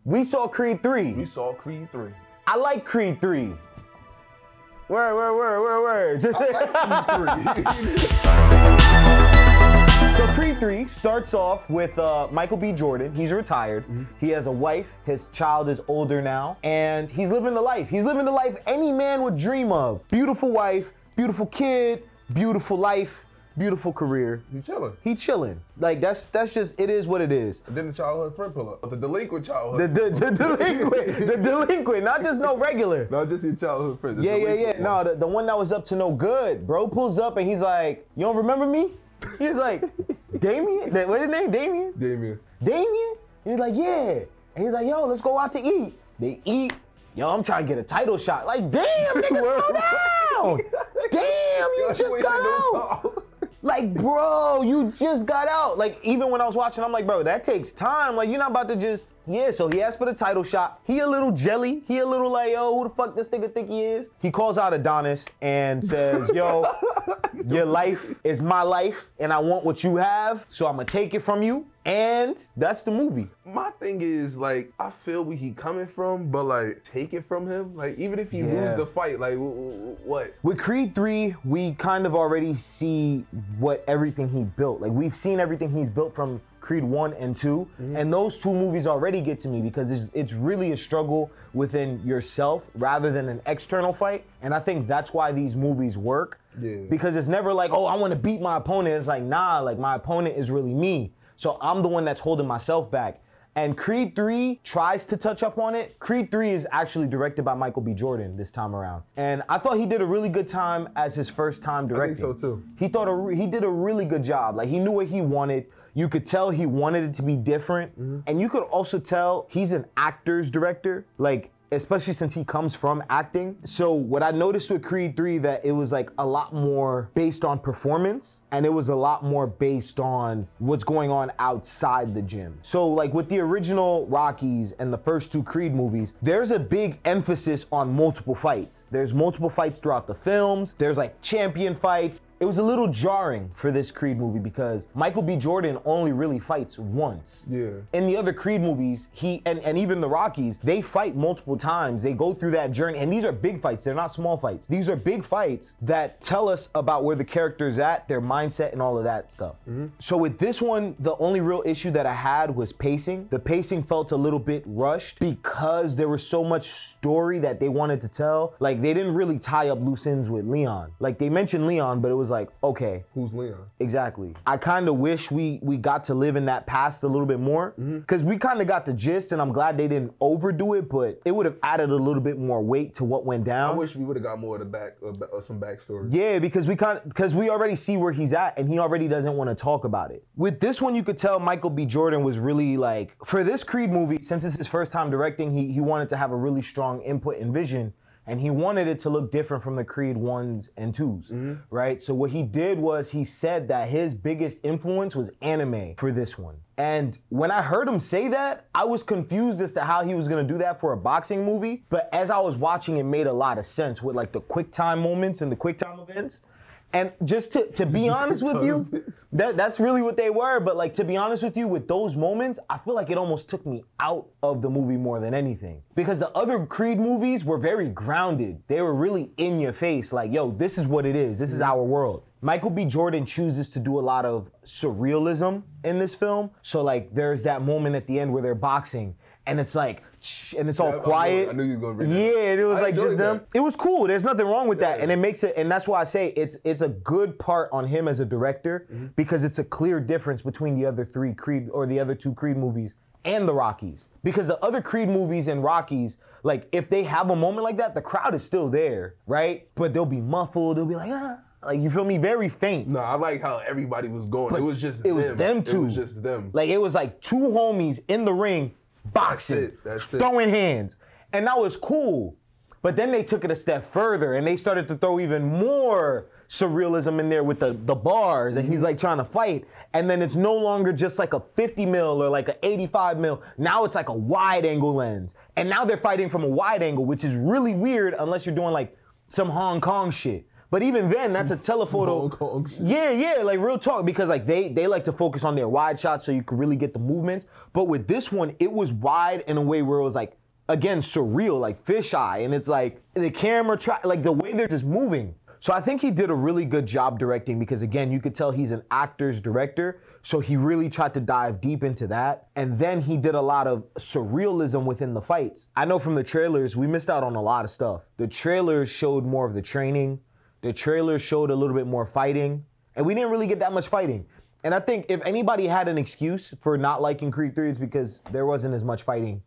We saw Creed 3. We saw Creed 3. I like Creed 3. Word. Just I like Creed 3. So Creed 3 starts off with Michael B. Jordan. He's retired. He has a wife. His child is older now. And he's living the life. He's living the life any man would dream of. Beautiful wife, beautiful kid, beautiful life, beautiful career. He chilling. Like, that's just, it is what it is. And then the childhood friend pull up. The delinquent childhood. The delinquent, not just no regular. Not just your childhood friend. Yeah. No, the one that was up to no good. Bro pulls up and he's like, you don't remember me? He's like, Damien? What's his name? Damien? Damien? He's like, yeah. And he's like, yo, let's go out to eat. They eat. Yo, I'm trying to get a title shot. Like, damn, nigga, slow down. Damn, you just got out. Like, bro, you just got out. Like, even when I was watching, I'm like, bro, that takes time. Like, you're not about to just, yeah, so he asked for the title shot. He a little jelly. He a little like, yo, who the fuck this nigga think he is? He calls out Adonis and says, yo, your life is my life, and I want what you have, so I'm gonna take it from you. And that's the movie. My thing is, like, I feel where he coming from, but, like, take it from him. Like, even if he lose the fight, like, what? With Creed 3, we kind of already see what everything he built. Like, we've seen everything he's built from Creed 1 and 2, and those two movies already get to me because it's really a struggle within yourself rather than an external fight. And I think that's why these movies work. Yeah. Because it's never like, oh, I want to beat my opponent. It's like, nah, like, my opponent is really me. So I'm the one that's holding myself back. And Creed 3 tries to touch up on it. Creed 3 is actually directed by Michael B. Jordan this time around. And I thought he did a really good time as his first time directing. I think so too. He did a really good job. Like, he knew what he wanted. You could tell he wanted it to be different. And you could also tell he's an actor's director. Like, especially since he comes from acting. So what I noticed with Creed 3, that it was like a lot more based on performance, and it was a lot more based on what's going on outside the gym. So like with the original Rockies and the first two Creed movies, there's a big emphasis on multiple fights. There's multiple fights throughout the films. There's like champion fights. It was a little jarring for this Creed movie because Michael B. Jordan only really fights once. Yeah. In the other Creed movies, he and even the Rockies, they fight multiple times. They go through that journey, and these are big fights. They're not small fights. These are big fights that tell us about where the character's at, their mindset, and all of that stuff. So with this one, the only real issue that I had was pacing. The pacing felt a little bit rushed because there was so much story that they wanted to tell. Like, they didn't really tie up loose ends with Leon. Like, they mentioned Leon, but it was like, okay. Who's Leon? Exactly. I kind of wish we got to live in that past a little bit more, because we kind of got the gist, and I'm glad they didn't overdo it, but it would have added a little bit more weight to what went down. I wish we would have got more of some backstory. Yeah, because we already see where he's at, and he already doesn't want to talk about it. With this one, you could tell Michael B. Jordan was really like, for this Creed movie, since it's his first time directing, he wanted to have a really strong input and vision. And he wanted it to look different from the Creed 1s and 2s, right? So what he did was he said that his biggest influence was anime for this one. And when I heard him say that, I was confused as to how he was gonna do that for a boxing movie. But as I was watching, it made a lot of sense with like the quick time moments and the quick time events. And just to be honest with you, that's really what they were. But like, to be honest with you, with those moments, I feel like it almost took me out of the movie more than anything. Because the other Creed movies were very grounded. They were really in your face, like, yo, this is what it is. This is our world. Michael B. Jordan chooses to do a lot of surrealism in this film. So like, there's that moment at the end where they're boxing, and it's like, and it's all quiet. I knew you was gonna bring that. Yeah, and it was like just them. that. It was cool. There's nothing wrong with that, and it makes it. And that's why I say it's a good part on him as a director, because it's a clear difference between the other three Creed or the other two Creed movies and the Rockies. Because the other Creed movies and Rockies, like if they have a moment like that, the crowd is still there, right? But they'll be muffled. They'll be like, ah. Like, you feel me? Very faint. No, I like how everybody was going. But it was just it was them two. It was just them. Like, it was like two homies in the ring boxing, That's it. throwing hands. And that was cool. But then they took it a step further, and they started to throw even more surrealism in there with the bars, and he's like trying to fight. And then it's no longer just like a 50 mil or like an 85 mil. Now it's like a wide angle lens. And now they're fighting from a wide angle, which is really weird unless you're doing like some Hong Kong shit. But even then, that's a telephoto. Yeah, like real talk, because like they like to focus on their wide shots so you can really get the movements. But with this one, it was wide in a way where it was like, again, surreal, like fisheye, and it's like the camera like the way they're just moving. So I think he did a really good job directing, because again, you could tell he's an actor's director. So he really tried to dive deep into that. And then he did a lot of surrealism within the fights. I know from the trailers, we missed out on a lot of stuff. The trailers showed more of the training. The trailers showed a little bit more fighting. And we didn't really get that much fighting. And I think if anybody had an excuse for not liking Creed 3, it's because there wasn't as much fighting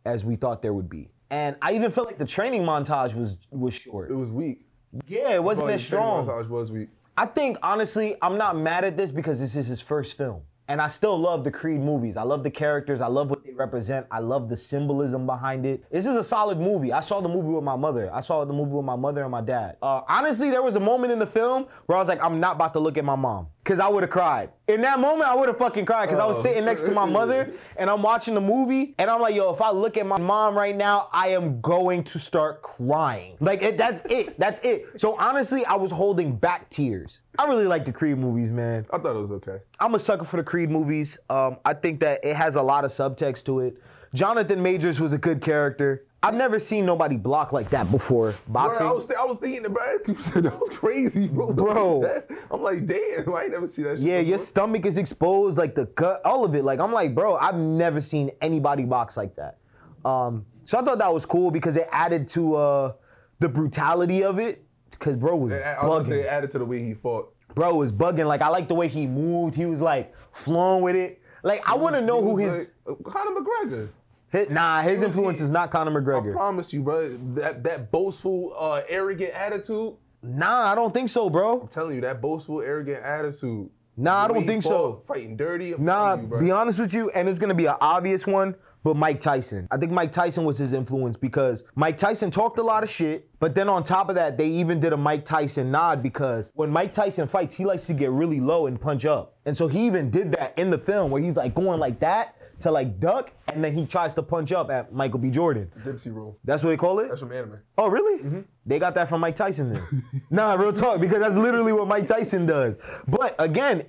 as we thought there would be. And I even felt like the training montage was short. It was weak. Yeah, it wasn't as strong. The montage was weak. I think, honestly, I'm not mad at this because this is his first film. And I still love the Creed movies. I love the characters. I love what they represent. I love the symbolism behind it. This is a solid movie. I saw the movie with my mother. I saw the movie with my mother and my dad. Honestly, there was a moment in the film where I was like, I'm not about to look at my mom. Because I would have cried. In that moment, I would have fucking cried, because I was sitting next to my mother and I'm watching the movie and I'm like, yo, if I look at my mom right now, I am going to start crying. Like, that's it. So honestly, I was holding back tears. I really like the Creed movies, man. I thought it was okay. I'm a sucker for the Creed movies. I think that it has a lot of subtext to it. Jonathan Majors was a good character. I've never seen nobody block like that before, boxing. Bro, I was thinking about it. That was crazy, bro. I'm like, damn, I ain't never seen that shit before. Your stomach is exposed, like the gut, all of it. Like, I'm like, bro, I've never seen anybody box like that. So I thought that was cool because it added to the brutality of it. Because bro was bugging. I was gonna say it added to the way he fought. Bro was bugging. Like, I like the way he moved. He was like flowing with it. Like, I want to know who his... Like, Conor McGregor. His influence is not Conor McGregor. I promise you, bro. That boastful, arrogant attitude. Nah, I don't think so, bro. I'm telling you, that boastful, arrogant attitude. Nah, I don't think so. Fighting dirty. Nah, be honest with you, and it's gonna be an obvious one, but Mike Tyson. I think Mike Tyson was his influence because Mike Tyson talked a lot of shit, but then on top of that, they even did a Mike Tyson nod because when Mike Tyson fights, he likes to get really low and punch up. And so he even did that in the film where he's like going like that to like duck, and then he tries to punch up at Michael B. Jordan. The Dipsy roll. That's what they call it? That's from anime. Oh, really? Mm-hmm. They got that from Mike Tyson then. Nah, real talk, because that's literally what Mike Tyson does. But again,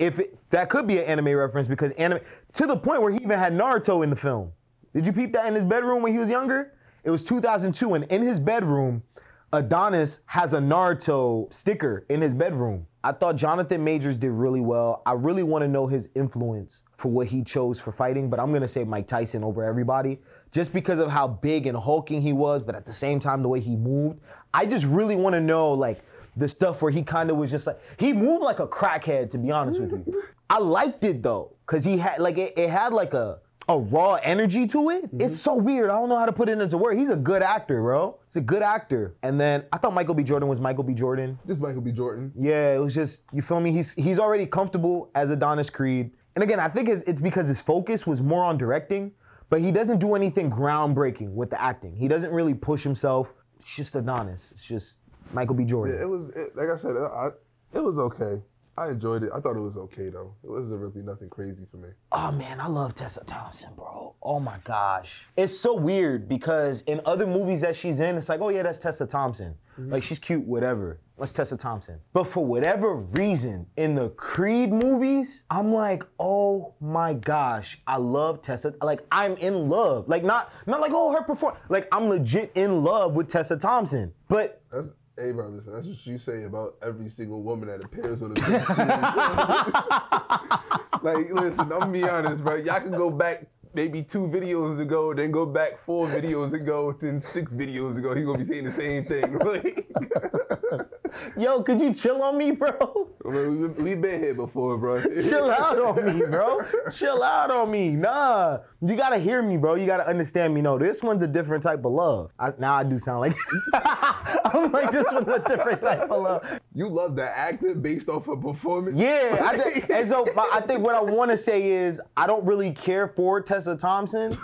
that could be an anime reference because to the point where he even had Naruto in the film. Did you peep that in his bedroom when he was younger? It was 2002, and in his bedroom, Adonis has a Naruto sticker in his bedroom. I thought Jonathan Majors did really well. I really want to know his influence for what he chose for fighting, but I'm going to say Mike Tyson over everybody just because of how big and hulking he was, but at the same time, the way he moved. I just really want to know, like, the stuff where he kind of was just like, he moved like a crackhead, to be honest with you. I liked it, though, because he had, like, it had, like, a raw energy to it. Mm-hmm. It's so weird. I don't know how to put it into words. He's a good actor, bro. He's a good actor. And then I thought Michael B. Jordan was Michael B. Jordan. Just Michael B. Jordan. Yeah, it was just, you feel me? He's already comfortable as Adonis Creed. And again, I think it's because his focus was more on directing, but he doesn't do anything groundbreaking with the acting. He doesn't really push himself. It's just Adonis. It's just Michael B. Jordan. Yeah, like I said, it was okay. I enjoyed it. I thought it was okay, though. It wasn't really nothing crazy for me. Oh, man, I love Tessa Thompson, bro. Oh, my gosh. It's so weird because in other movies that she's in, it's like, oh, yeah, that's Tessa Thompson. Mm-hmm. Like, she's cute, whatever. That's Tessa Thompson. But for whatever reason, in the Creed movies, I'm like, oh, my gosh, I love Tessa. Like, I'm in love. Like, not like, oh, her performance. Like, I'm legit in love with Tessa Thompson. But... Hey, bro, listen, that's what you say about every single woman that appears on the big screen. Like, listen, I'm gonna be honest, bro. Y'all can go back maybe 2 videos ago, then go back 4 videos ago, then 6 videos ago. He's gonna be saying the same thing. Yo, could you chill on me, bro? We've been here before, bro. Chill out on me, bro. Chill out on me. Nah, you gotta hear me, bro. You gotta understand me. No, this one's a different type of love. Now I do sound like I'm like, this one's a different type of love. You love the actor based off her performance? Yeah, and so I think what I want to say is I don't really care for Tessa Thompson,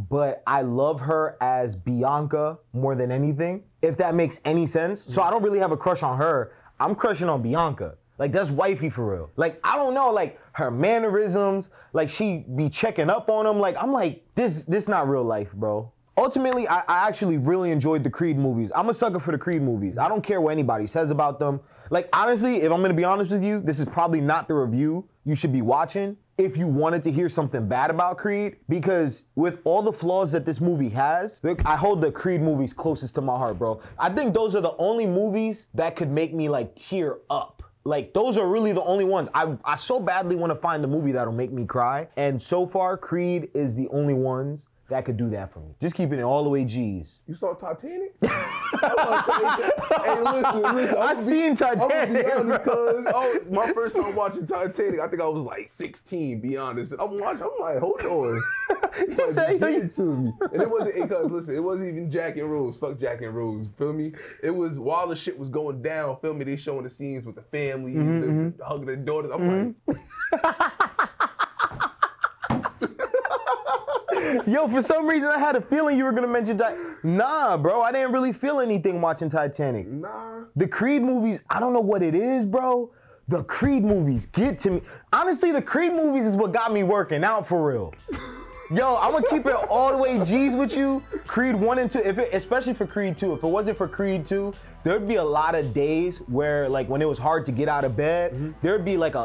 but I love her as Bianca more than anything, if that makes any sense. So I don't really have a crush on her. I'm crushing on Bianca. Like, that's wifey for real. Like, I don't know, like, her mannerisms, like, she be checking up on him. Like, I'm like, this not real life, bro. ultimately, I actually really enjoyed the Creed movies. I'm a sucker for the Creed movies. I don't care what anybody says about them. Like, honestly, if I'm gonna be honest with you, this is probably not the review you should be watching if you wanted to hear something bad about Creed, because with all the flaws that this movie has, look, I hold the Creed movies closest to my heart, bro. I think those are the only movies that could make me like tear up. Like, those are really the only ones. I so badly want to find the movie that'll make me cry. And so far, Creed is the only ones that could do that for me. Just keeping it all the way G's. You saw Titanic? Hey, listen. I seen Titanic. My first time watching Titanic, I think I was like 16, be honest. And I'm like, hold on. You say give it to me. And it wasn't, because listen, it wasn't even Jack and Rose. Fuck Jack and Rose, feel me? It was while the shit was going down, feel me? They showing the scenes with the family, the hugging the daughters. I'm like, yo, for some reason I had a feeling you were gonna mention Titanic. Nah, bro, I didn't really feel anything watching Titanic. nah. The Creed movies, I don't know what it is, bro. The Creed movies get to me. Honestly, the Creed movies is what got me working out for real. Yo, I'm gonna keep it all the way G's with you. Creed 1 and 2, especially for Creed 2. If it wasn't for Creed 2, there'd be a lot of days where, like, when it was hard to get out of bed, there'd be like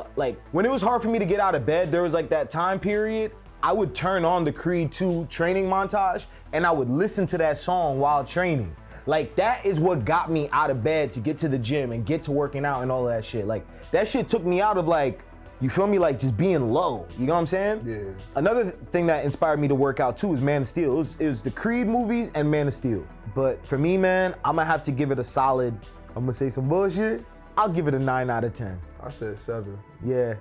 when it was hard for me to get out of bed, there was like that time period, I would turn on the Creed 2 training montage and I would listen to that song while training. Like, that is what got me out of bed to get to the gym and get to working out and all of that shit. Like, that shit took me out of, like, you feel me, like, just being low. You know what I'm saying? Yeah. Another thing that inspired me to work out too is Man of Steel. It was the Creed movies and Man of Steel. But for me, man, I'm gonna have to give it a solid, I'm gonna say some bullshit, I'll give it a 9 out of 10. I said 7. Yeah.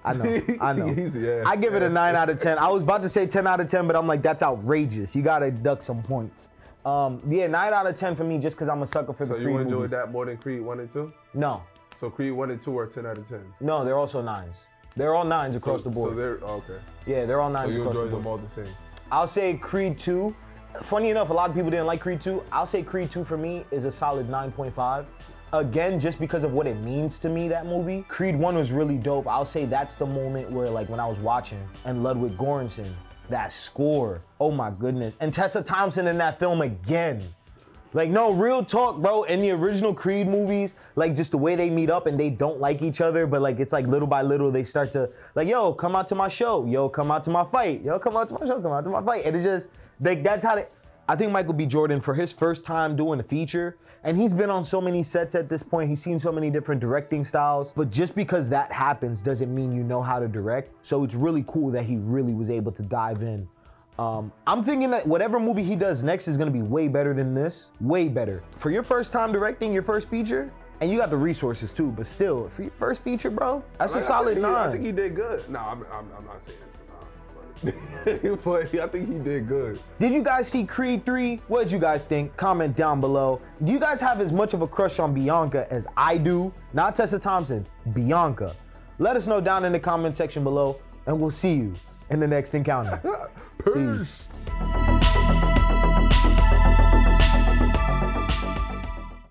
I know. Yeah. I give it a 9 out of 10. I was about to say 10 out of 10, but I'm like, that's outrageous. You gotta deduct some points. Yeah, 9 out of 10 for me, just because I'm a sucker for the Creed movies. So you enjoyed that more than Creed 1 and 2? No. So Creed 1 and 2 are 10 out of 10? No, they're also 9s. They're all 9s across the board. So they're, okay. Yeah, they're all 9s across the board. So you enjoy them all the same? I'll say Creed 2. Funny enough, a lot of people didn't like Creed 2. I'll say Creed 2 for me is a solid 9.5. Again, just because of what it means to me, that movie. Creed 1 was really dope. I'll say that's the moment where, like, when I was watching, and Ludwig Göransson, that score, oh my goodness. And Tessa Thompson in that film again. Like, no, real talk, bro. In the original Creed movies, like, just the way they meet up and they don't like each other, but, like, it's like little by little they start to, like, yo, come out to my show. Yo, come out to my fight. Yo, come out to my show. Come out to my fight. And it's just, like, that's how they, I think Michael B. Jordan, for his first time doing a feature, and he's been on so many sets at this point, he's seen so many different directing styles, but just because that happens doesn't mean you know how to direct. So it's really cool that he really was able to dive in. I'm thinking that whatever movie he does next is gonna be way better than this, way better. For your first time directing your first feature, and you got the resources too, but still, for your first feature, bro, that's a solid 9. I think he did good. No, I'm not saying it's a 9, but I think he did good. Did you guys see Creed 3? What did you guys think? Comment down below. Do you guys have as much of a crush on Bianca as I do? Not Tessa Thompson, Bianca. Let us know down in the comment section below, and we'll see you in the next encounter. Peace.